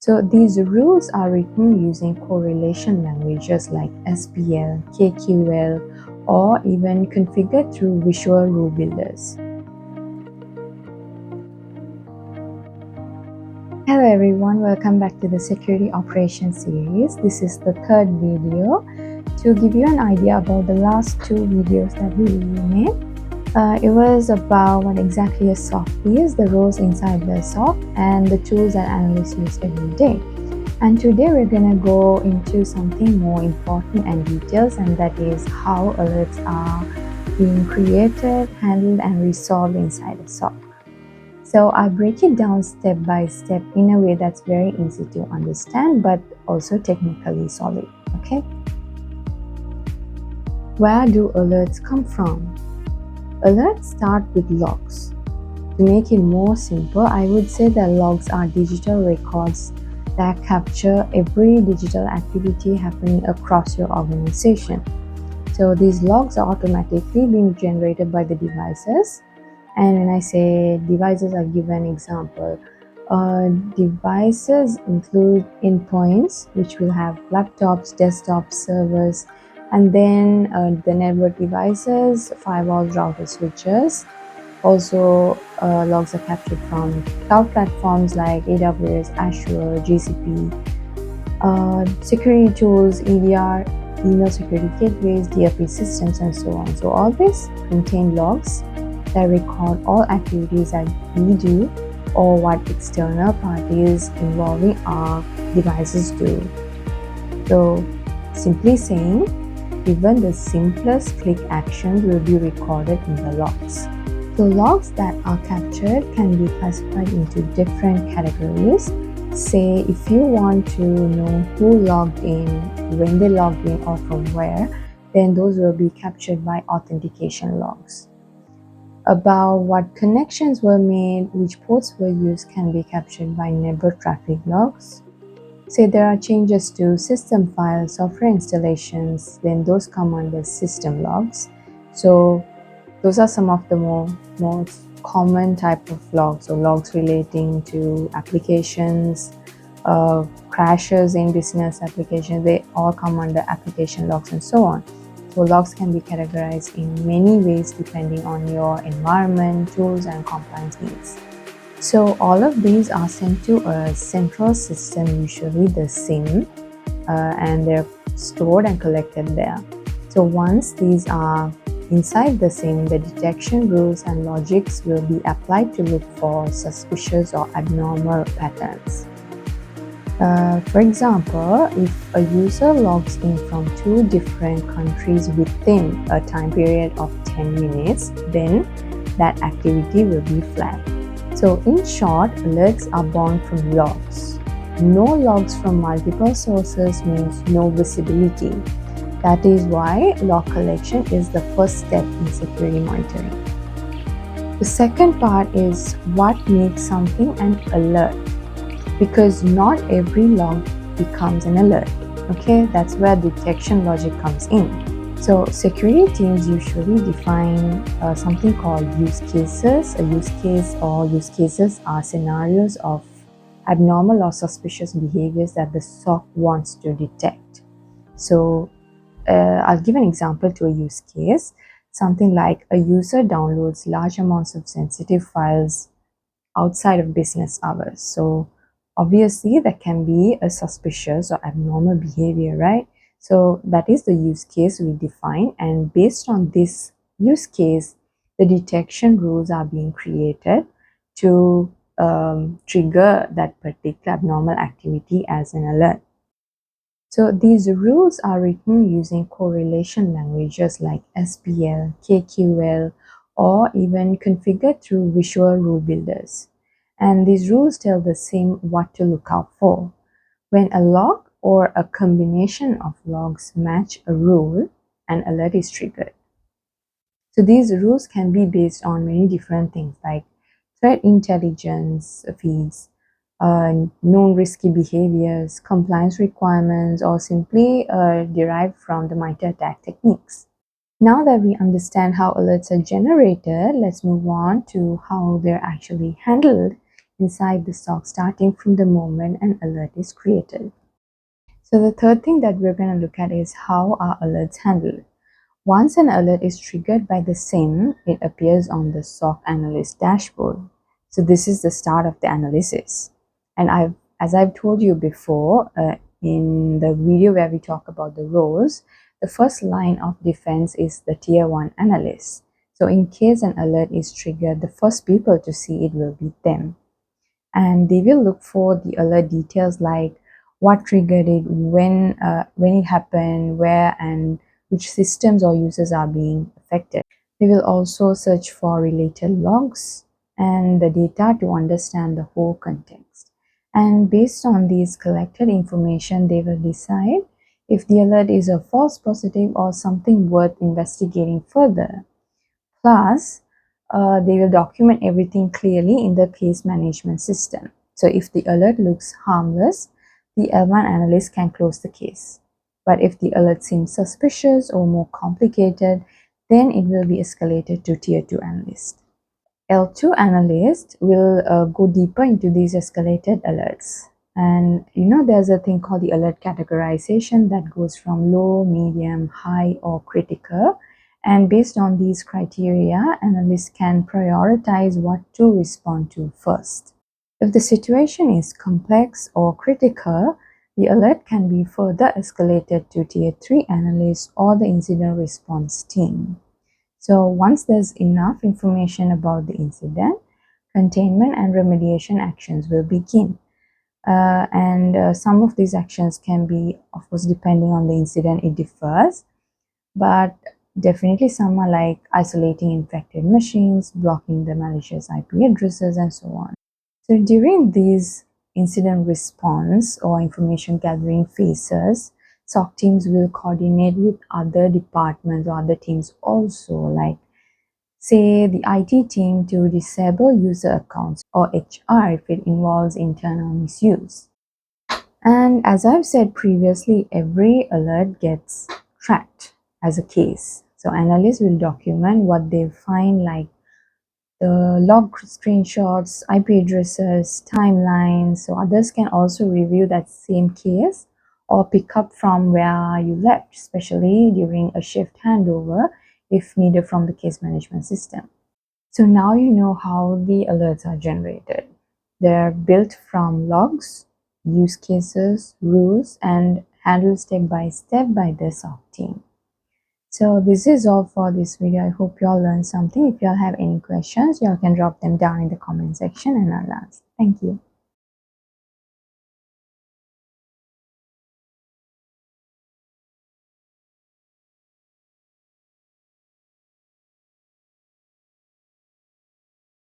So these rules are written using correlation languages like SPL, KQL, or even configured through visual rule builders. Hello everyone, welcome back to the Security Operations series. This is the third video. To give you an idea about the last two videos that we made, it was about what exactly a SOC is, the roles inside the SOC, and the tools that analysts use every day. And today we're going to go into something more important and details, and that is how alerts are being created, handled, and resolved inside a SOC. So I'll break it down step by step in a way that's very easy to understand but also technically solid. Okay? Where do alerts come from? Alerts start with logs. To make it more simple, I would say that logs are digital records that capture every digital activity happening across your organization. So these logs are automatically being generated by the devices. And when I say devices, I'll give an example. Devices include endpoints, which will have laptops, desktops, servers, and then the network devices, firewalls, routers, switches. Also, logs are captured from cloud platforms like AWS, Azure, GCP, security tools, EDR, email security gateways, DLP systems, and so on. So all this contain logs that record all activities that we do or what external parties involving our devices do. So simply saying, even the simplest click actions will be recorded in the logs. So logs that are captured can be classified into different categories. Say if you want to know who logged in, when they logged in, or from where, then those will be captured by authentication logs. About what connections were made, which ports were used can be captured by network traffic logs. Say there are changes to system files, software installations, then those come under system logs. So those are some of the most common type of logs. So logs relating to applications, crashes in business applications, they all come under application logs and so on. So logs can be categorized in many ways depending on your environment, tools, and compliance needs. So all of these are sent to a central system, usually the SIM, and they're stored and collected there. So once these are inside the SIM, the detection rules and logics will be applied to look for suspicious or abnormal patterns. For example, if a user logs in from two different countries within a time period of 10 minutes, then that activity will be flagged. So in short, alerts are born from logs. No logs from multiple sources means no visibility. That is why log collection is the first step in security monitoring. The second part is what makes something an alert. Because not every log becomes an alert. Okay, that's where detection logic comes in. So security teams usually define something called use cases. A use case or use cases are scenarios of abnormal or suspicious behaviors that the SOC wants to detect. So I'll give an example to a use case. Something like a user downloads large amounts of sensitive files outside of business hours. So obviously that can be a suspicious or abnormal behavior, right? So that is the use case we define, and based on this use case, the detection rules are being created to trigger that particular abnormal activity as an alert. So these rules are written using correlation languages like SPL, KQL, or even configured through visual rule builders. And these rules tell the SIM what to look out for. When a log or a combination of logs match a rule, an alert is triggered. So these rules can be based on many different things like threat intelligence feeds, known risky behaviors, compliance requirements, or simply derived from the MITRE attack techniques. Now that we understand how alerts are generated, let's move on to how they're actually handled inside the SOC starting from the moment an alert is created. So the third thing that we're going to look at is how are alerts handled. Once an alert is triggered by the SIM, it appears on the SOC analyst dashboard. So this is the start of the analysis. And as I've told you before, in the video where we talk about the roles, the first line of defense is the tier 1 analyst. So in case an alert is triggered, the first people to see it will be them. And they will look for the alert details like what triggered it, when it happened, where, and which systems or users are being affected. They will also search for related logs and the data to understand the whole context. And based on these collected information, they will decide if the alert is a false positive or something worth investigating further. Plus, they will document everything clearly in the case management system. So if the alert looks harmless, the L1 analyst can close the case. But if the alert seems suspicious or more complicated, then it will be escalated to tier 2 analyst. L2 analyst will go deeper into these escalated alerts. And there's a thing called the alert categorization that goes from low, medium, high, or critical. And based on these criteria, analysts can prioritize what to respond to first. If the situation is complex or critical, the alert can be further escalated to tier 3 analysts or the incident response team. So once there's enough information about the incident, containment and remediation actions will begin. Some of these actions can be, of course, depending on the incident, it differs. But definitely some are like isolating infected machines, blocking the malicious IP addresses, and so on. So during these incident response or information gathering phases, SOC teams will coordinate with other departments or other teams also, like say the IT team to disable user accounts, or HR if it involves internal misuse. And as I've said previously, every alert gets tracked as a case. So analysts will document what they find, like the log screenshots, IP addresses, timelines. So others can also review that same case or pick up from where you left, especially during a shift handover if needed from the case management system. So now you know how the alerts are generated. They're built from logs, use cases, rules, and handled step by step by the SOC team. So this is all for this video. I hope you all learned something. If you all have any questions, you all can drop them down in the comment section and I'll answer. Thank you.